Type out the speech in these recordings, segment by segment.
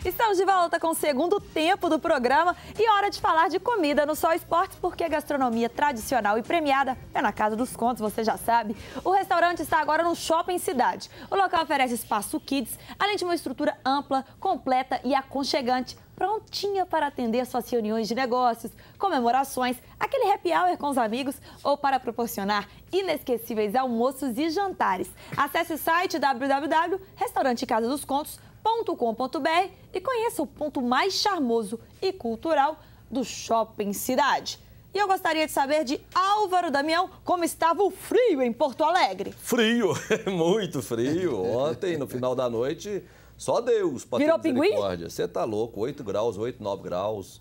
Estamos de volta com o segundo tempo do programa e hora de falar de comida no Sol Esportes, porque a gastronomia tradicional e premiada é na Casa dos Contos, você já sabe. O restaurante está agora no Shopping Cidade. O local oferece espaço kids, além de uma estrutura ampla, completa e aconchegante, prontinha para atender suas reuniões de negócios, comemorações, aquele happy hour com os amigos ou para proporcionar inesquecíveis almoços e jantares. Acesse o site www.restaurantecasadoscontos.com.br e conheça o ponto mais charmoso e cultural do Shopping Cidade. E eu gostaria de saber de Álvaro Damião como estava o frio em Porto Alegre. Frio, muito frio. Ontem, no final da noite, só Deus para ter misericórdia. Você tá louco, 8 graus, 8, 9 graus.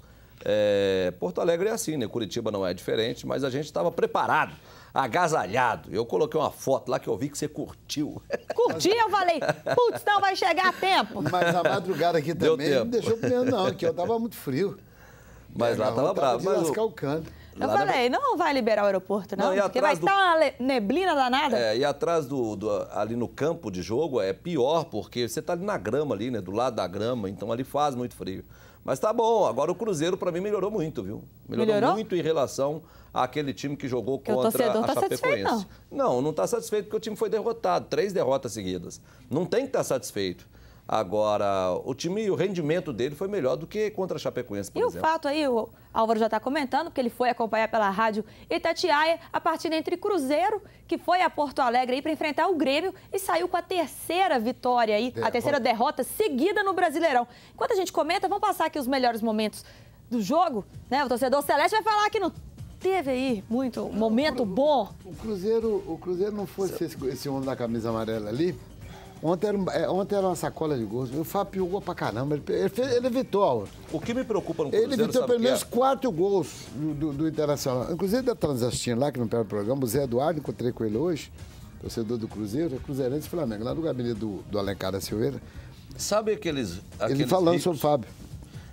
Porto Alegre é assim, né? Curitiba não é diferente, mas a gente estava preparado, agasalhado. Eu coloquei uma foto lá que eu vi que você curtiu. Curti, eu falei, putz, não vai chegar a tempo. Mas a madrugada aqui também não deixou primeiro não, que eu tava muito frio. Mas lá tava bravo. Mas lascar o cano. Eu falei, não vai liberar o aeroporto, não, porque vai estar uma neblina danada. E atrás ali no campo de jogo é pior, porque você tá ali na grama ali, né, do lado da grama, então ali faz muito frio. Mas tá bom, agora o Cruzeiro pra mim melhorou muito, viu? Melhorou muito em relação àquele time que jogou contra a Chapecoense. Não tá satisfeito porque o time foi derrotado, 3 derrotas seguidas. Não tem que estar satisfeito. Agora, o rendimento dele foi melhor do que contra a Chapecoense, por exemplo. E o fato aí, o Álvaro já está comentando, porque ele foi acompanhar pela rádio Itatiaia a partida entre Cruzeiro, que foi a Porto Alegre aí para enfrentar o Grêmio e saiu com a terceira vitória aí, a terceira derrota seguida no Brasileirão. Enquanto a gente comenta, vamos passar aqui os melhores momentos do jogo, né? O torcedor celeste vai falar que não teve aí muito momento bom. O Cruzeiro não fosse esse homem da camisa amarela ali. Ontem era uma sacola de gols. O Fábio jogou pra caramba. Ele evitou, Álvaro. O que me preocupa no Cruzeiro, ele evitou pelo menos 4 gols do Internacional. Inclusive da Transastina lá, que não pega o programa, o Zé Eduardo, encontrei com ele hoje, torcedor do Cruzeiro, é Cruzeirense e Flamengo, lá no gabinete do Alencar da Silveira. Sabe aqueles ele falando ricos, sobre o Fábio.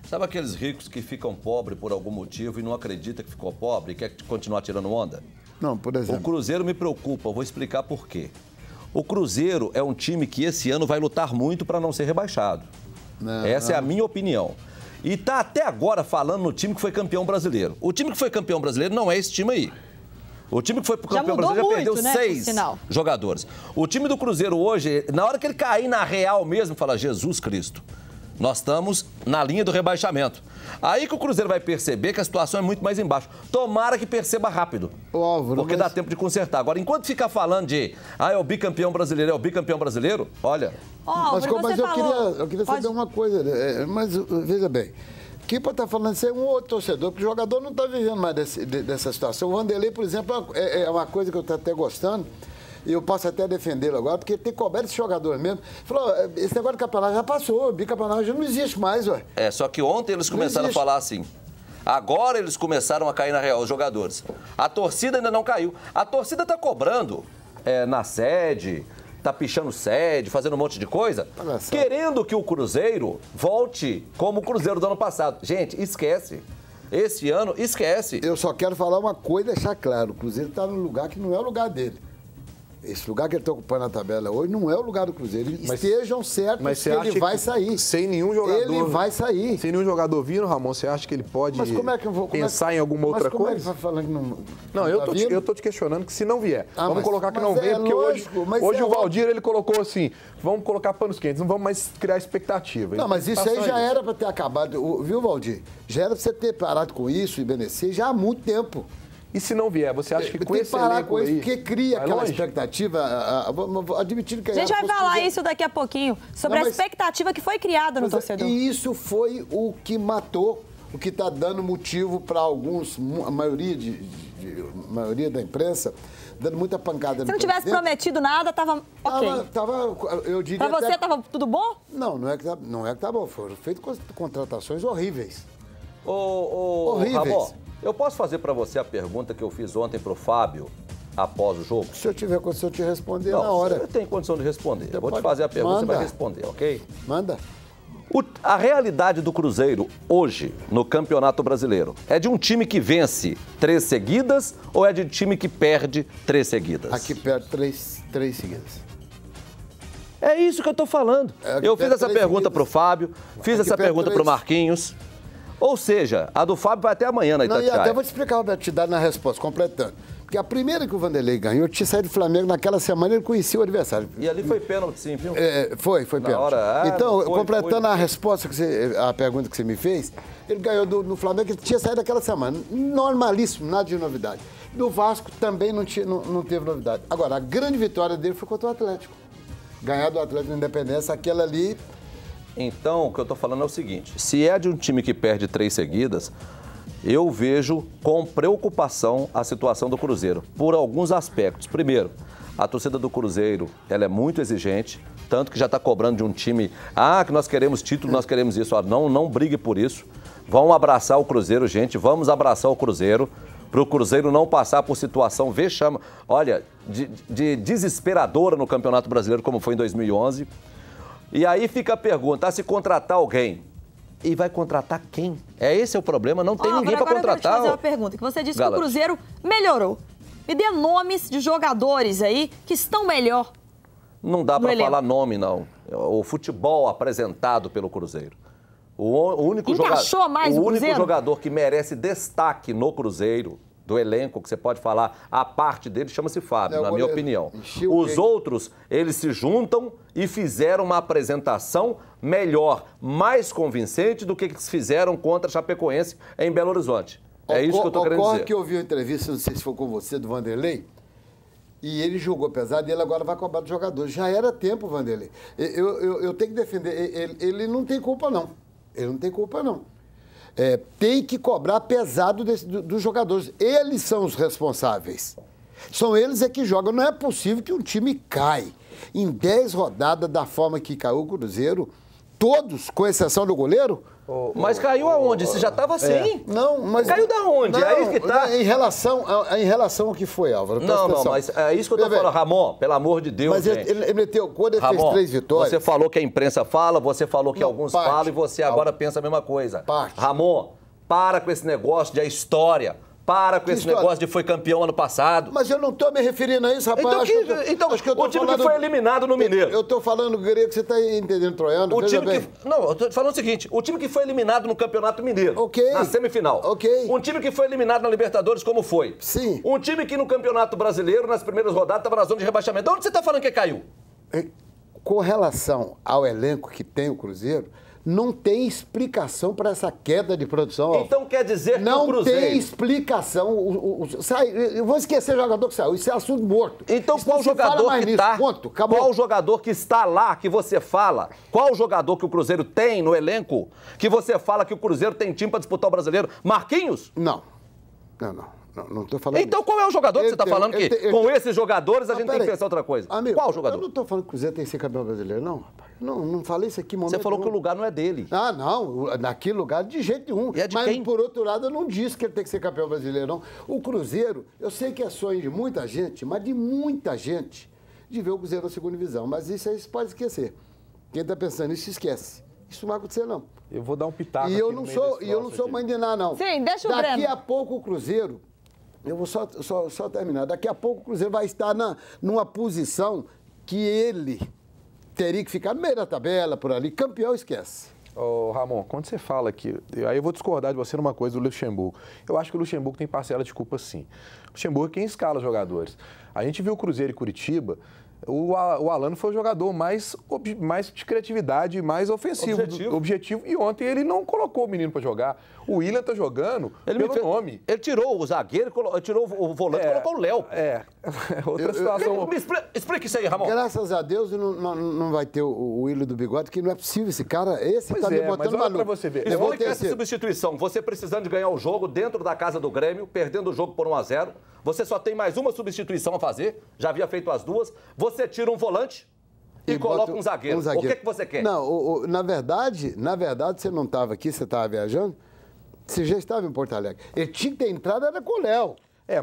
Sabe aqueles ricos que ficam pobres por algum motivo e não acreditam que ficou pobre e quer continuar tirando onda? Não, por exemplo. O Cruzeiro me preocupa, eu vou explicar por quê. O Cruzeiro é um time que esse ano vai lutar muito para não ser rebaixado. Essa é a minha opinião. E tá até agora falando no time que foi campeão brasileiro. O time que foi campeão brasileiro não é esse time aí. O time que foi campeão brasileiro perdeu 6 jogadores. O time do Cruzeiro hoje, na hora que ele cair na real mesmo, fala, Jesus Cristo, nós estamos na linha do rebaixamento. Aí que o Cruzeiro vai perceber que a situação é muito mais embaixo. Tomara que perceba rápido, porque dá tempo de consertar. Agora, enquanto ficar falando de é o bicampeão brasileiro, olha... Mas eu queria saber uma coisa, mas veja bem, quem pode estar falando isso é um outro torcedor, porque o jogador não está vivendo mais dessa situação. O Vanderlei, por exemplo, é uma coisa que eu estou até gostando, e eu posso até defendê-lo agora, porque tem que cobrar esse jogador mesmo. Falou, esse negócio de campeonato já passou, o bicampeonato já não existe mais, ué. Só que ontem eles começaram a falar assim. Agora eles começaram a cair na real, os jogadores. A torcida ainda não caiu. A torcida tá cobrando na sede, tá pichando sede, fazendo um monte de coisa, querendo que o Cruzeiro volte como o Cruzeiro do ano passado. Gente, esquece. Esse ano, esquece. Eu só quero falar uma coisa e deixar claro. O Cruzeiro tá num lugar que não é o lugar dele. Esse lugar que ele está ocupando na tabela hoje não é o lugar do Cruzeiro. Estejam certos que ele vai sair. Sem nenhum jogador. Ele vai sair. Sem nenhum jogador vindo, Ramon, você acha que ele pode pensar em alguma outra coisa? Mas como é que você está falando que não... Não, eu tô te questionando que se não vier. Vamos colocar que não vem, porque hoje o Valdir, ele colocou assim, vamos colocar panos quentes, não vamos mais criar expectativa. Não, mas isso aí já era para ter acabado, viu, Valdir? Já era para você ter parado com isso e Benecer já há muito tempo. E se não vier, você acha que com esse elenco aí... Porque cria aquela expectativa, admitindo que... A gente vai falar isso daqui a pouquinho, sobre a expectativa que foi criada no torcedor. E isso foi o que matou, o que está dando motivo para alguns, a maioria da imprensa, dando muita pancada. Se não tivesse prometido nada, estava ok. Eu diria para você estava tudo bom? Não é que tá bom. Foram feitas contratações horríveis. Horríveis. Ramon, eu posso fazer para você a pergunta que eu fiz ontem para o Fábio após o jogo? Se eu tiver condição de responder na hora. Eu tenho condição de responder. Eu vou te fazer a pergunta, você vai responder, ok? Manda. A realidade do Cruzeiro hoje, no Campeonato Brasileiro, é de um time que vence 3 seguidas ou é de um time que perde 3 seguidas? Aqui perde 3 seguidas. É isso que eu tô falando. Eu fiz essa pergunta pro Fábio, fiz essa pergunta pro Marquinhos. Ou seja, a do Fábio vai até amanhã na Itatiaia. Não, e até vou te explicar, Roberto, te dar na resposta, completando. Porque a primeira que o Vanderlei ganhou, tinha saído do Flamengo naquela semana, ele conhecia o adversário. E ali foi pênalti, sim, viu? Foi pênalti. Então, completando a resposta, a pergunta que você me fez, ele ganhou no Flamengo, ele tinha saído daquela semana. Normalíssimo, nada de novidade. Do Vasco também não teve novidade. Agora, a grande vitória dele foi contra o Atlético. Ganhar do Atlético na Independência, aquela ali... Então, o que eu tô falando é o seguinte, se é de um time que perde 3 seguidas... Eu vejo com preocupação a situação do Cruzeiro, por alguns aspectos. Primeiro, a torcida do Cruzeiro, ela é muito exigente, tanto que já está cobrando de um time, que nós queremos título, nós queremos isso. Não brigue por isso. Vamos abraçar o Cruzeiro, gente, vamos abraçar o Cruzeiro, para o Cruzeiro não passar por situação vexame, olha, de desesperadora no Campeonato Brasileiro, como foi em 2011. E aí fica a pergunta, se contratar alguém... E vai contratar quem? Esse é o problema, não tem ninguém para contratar. Eu quero te fazer uma pergunta, que você disse que o Cruzeiro melhorou. Me dê nomes de jogadores aí que estão melhor. Não dá para falar nome, não. O futebol apresentado pelo Cruzeiro. O único jogador que merece destaque no Cruzeiro, do elenco, que você pode falar, a parte dele, chama-se Fábio, na minha opinião. Os outros, eles se juntam e fizeram uma apresentação melhor, mais convincente do que eles fizeram contra a Chapecoense em Belo Horizonte. É isso que eu estou querendo dizer. Ocorre que eu vi uma entrevista, não sei se foi com você, do Vanderlei, e ele jogou pesado e ele agora vai cobrar do jogador. Já era tempo, Vanderlei. Eu tenho que defender. Ele não tem culpa, não. Ele não tem culpa, não. Tem que cobrar pesado dos jogadores. Eles são os responsáveis. São eles que jogam. Não é possível que um time caia em 10 rodadas da forma que caiu o Cruzeiro, todos, com exceção do goleiro. Mas caiu aonde? Você já estava assim? Não, mas... Caiu da onde? É aí que tá. Em relação ao que foi, Álvaro. Não, mas é isso que eu tô falando. Ramon, pelo amor de Deus, mas ele meteu, quando ele fez 3 vitórias... Você falou que a imprensa fala, você falou que alguns falam e você agora pensa a mesma coisa. Ramon, para com esse negócio de a história. Para com esse negócio de foi campeão ano passado. Mas eu não estou me referindo a isso, rapaz. Então, o time que foi eliminado no Mineiro. Eu estou falando grego, você está entendendo troiano? Não, eu estou falando o seguinte, o time que foi eliminado no Campeonato Mineiro, na semifinal. Um time que foi eliminado na Libertadores, como foi? Sim. Um time que no Campeonato Brasileiro, nas primeiras rodadas, estava na zona de rebaixamento. De onde você está falando que caiu? Com relação ao elenco que tem o Cruzeiro, não tem explicação para essa queda de produção. Então quer dizer que não o Cruzeiro... Não tem explicação. Eu vou esquecer o jogador que saiu. Isso é assunto morto. Então qual jogador que está... Qual jogador que está lá que você fala? Qual jogador que o Cruzeiro tem no elenco que você fala que o Cruzeiro tem time para disputar o Brasileiro? Marquinhos? Não estou falando então qual é o jogador que você está falando que com esses jogadores a gente tem que pensar outra coisa? Amigo, qual jogador? Eu não estou falando que o Cruzeiro tem que ser campeão brasileiro, não, rapaz. Não falei isso aqui em momento Você falou que o lugar não é dele. Não, naquele lugar de jeito nenhum. E é de mas, quem? Por outro lado, eu não disse que ele tem que ser campeão brasileiro, não. O Cruzeiro, eu sei que é sonho de muita gente, mas de muita gente, de ver o Cruzeiro na segunda divisão. Mas isso aí você pode esquecer. Quem está pensando nisso, esquece. Isso não vai acontecer, não. Eu vou dar um pitaco E eu não sou mãe de nada, não. Sim, deixa o Breno. Daqui a pouco o Cruzeiro... Eu vou só terminar. Daqui a pouco o Cruzeiro vai estar numa posição que ele teria que ficar no meio da tabela, por ali. Campeão, esquece. Ô, Ramon, quando você fala que... Aí eu vou discordar de você numa coisa do Luxemburgo. Eu acho que o Luxemburgo tem parcela de culpa, sim. O Luxemburgo é quem escala os jogadores. A gente viu o Cruzeiro e Curitiba... O Alano foi o jogador mais de criatividade, mais ofensivo, objetivo. E ontem ele não colocou o menino para jogar. O Willian tá jogando pelo nome. Ele tirou o zagueiro, tirou o volante e colocou o Léo. Outra situação. Explica isso aí, Ramon. Graças a Deus não vai ter o Willian do Bigode, que não é possível. Esse cara, tá me botando maluco. Pra você ver. Explica essa substituição. Você precisando de ganhar o jogo dentro da casa do Grêmio, perdendo o jogo por 1-0. Você só tem mais uma substituição a fazer. Já havia feito as duas. Você tira um volante e coloca um zagueiro. O que você quer? Não, na verdade, você não estava aqui, você estava viajando. Você já estava em Porto Alegre. Ele tinha que ter entrado, era com o Léo.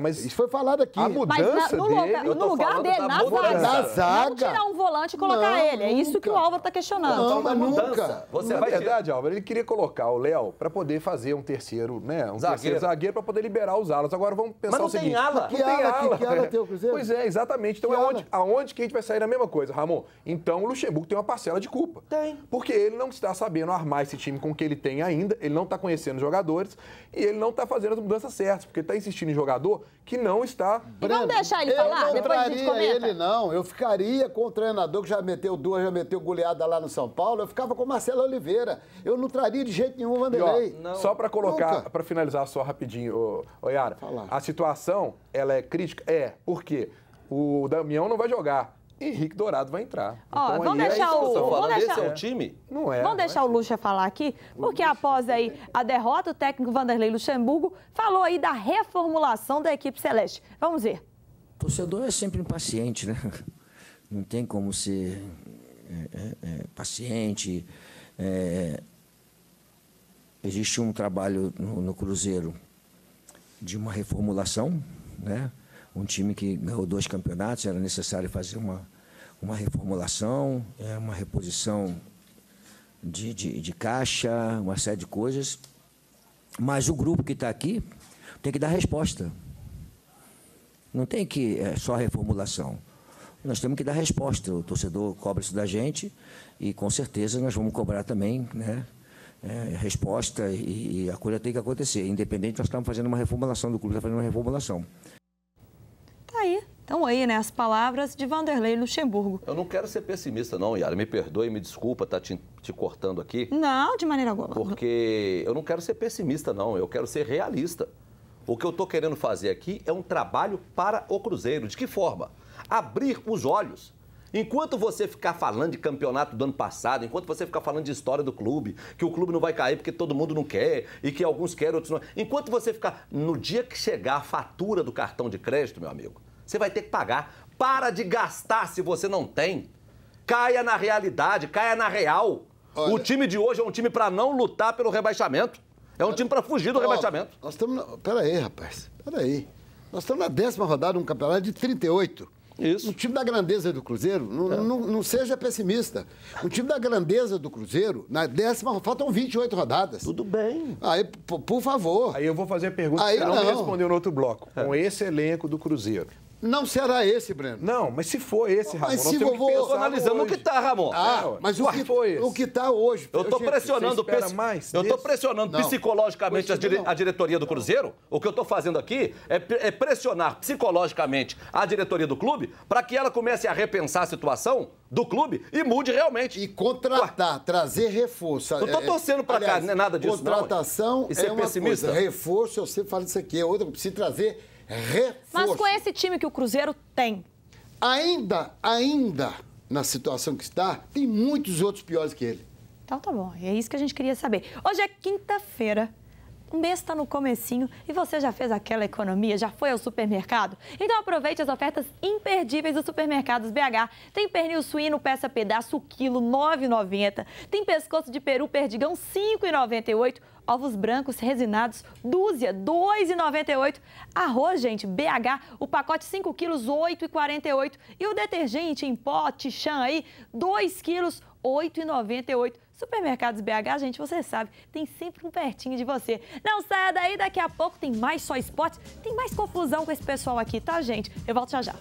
Mas isso foi falado aqui. A mudança no lugar dele, na zaga. Não tirar um volante e colocar ele. É isso que o Álvaro está questionando. Não, mas nunca. Na verdade, Álvaro, ele queria colocar o Léo para poder fazer um terceiro, né? Terceiro zagueiro para poder liberar os alas. Agora vamos pensar o seguinte. Que ala tem o Cruzeiro? Pois é, exatamente. Então aonde que a gente vai sair na mesma coisa, Ramon? Então o Luxemburgo tem uma parcela de culpa. Tem. Porque ele não está sabendo armar esse time com o que ele tem ainda, ele não está conhecendo os jogadores e ele não está fazendo as mudanças certas, porque está insistindo em jogador que não está... Vamos deixar ele falar, depois a gente comenta. Ele não, eu ficaria com o treinador que já meteu duas, já meteu goleada lá no São Paulo, eu ficava com o Marcelo Oliveira. Eu não traria de jeito nenhum o Vanderlei. Só para colocar, para finalizar só rapidinho, Yara, a situação, ela é crítica? Porque o Damião não vai jogar. Henrique Dourado vai entrar. Então, vamos deixar esse é o time? Não é. Vamos deixar o Lucha falar aqui, porque após aí a derrota, o técnico Vanderlei Luxemburgo falou aí da reformulação da equipe celeste. Vamos ver. O torcedor é sempre impaciente, né? Não tem como ser paciente. Existe um trabalho no Cruzeiro de uma reformulação, né? Um time que ganhou 2 campeonatos, era necessário fazer uma reformulação, uma reposição de caixa, uma série de coisas. Mas o grupo que está aqui tem que dar resposta. Não tem que só reformulação. Nós temos que dar resposta. O torcedor cobra isso da gente e, com certeza, nós vamos cobrar também, né? Resposta e a coisa tem que acontecer. Independente, nós estamos fazendo uma reformulação do clube, está fazendo uma reformulação. Então aí, né, as palavras de Vanderlei Luxemburgo. Eu não quero ser pessimista, não, Yara. Me perdoe, me desculpa estar te cortando aqui. Não, de maneira alguma. Porque eu não quero ser pessimista, não. Eu quero ser realista. O que eu estou querendo fazer aqui é um trabalho para o Cruzeiro. De que forma? Abrir os olhos. Enquanto você ficar falando de campeonato do ano passado, enquanto você ficar falando de história do clube, que o clube não vai cair porque todo mundo não quer e que alguns querem, outros não. Enquanto você ficar... No dia que chegar a fatura do cartão de crédito, meu amigo, você vai ter que pagar. Para de gastar se você não tem. Caia na realidade, caia na real. Olha, o time de hoje é um time para não lutar pelo rebaixamento. É um time para fugir do rebaixamento. Nós estamos... Peraí, rapaz. Peraí. Nós estamos na 10ª rodada, um campeonato de 38. Isso. Um time da grandeza do Cruzeiro, não seja pessimista. Um time da grandeza do Cruzeiro, na 10ª, faltam 28 rodadas. Tudo bem. Aí, por favor. Aí eu vou fazer a pergunta que você não me respondeu no outro bloco. Com esse elenco do Cruzeiro. Não será esse, Breno. Não, mas se for esse, Ramon, mas se eu tô analisando o que tá, Ramon. Mas o que tá hoje... Eu tô pressionando, psicologicamente a diretoria do Cruzeiro. O que eu tô fazendo aqui é pressionar psicologicamente a diretoria do clube para que ela comece a repensar a situação do clube e mude realmente. E contratar, trazer reforço. Não tô torcendo pra cá, não é nada disso, contratação não. É uma pessimista. Coisa. Reforço, eu sempre falo isso aqui, é outra, precisa trazer reforço. Mas com esse time que o Cruzeiro tem? Ainda na situação que está, tem muitos outros piores que ele. Então tá bom, é isso que a gente queria saber. Hoje é quinta-feira, o mês está no comecinho e você já fez aquela economia, já foi ao supermercado? Então aproveite as ofertas imperdíveis dos supermercados BH. Tem pernil suíno peça pedaço, o quilo, R$ 9,90. Tem pescoço de peru perdigão, R$ 5,98. Ovos brancos resinados, dúzia, R$ 2,98. Arroz, gente, BH, o pacote 5 quilos, R$ 8,48. E o detergente em pó, Tichan aí, 2 quilos, R$ 8,98. Supermercados BH, gente, você sabe, tem sempre um pertinho de você. Não saia daí, daqui a pouco tem mais Só Esportes, tem mais confusão com esse pessoal aqui, tá, gente? Eu volto já já.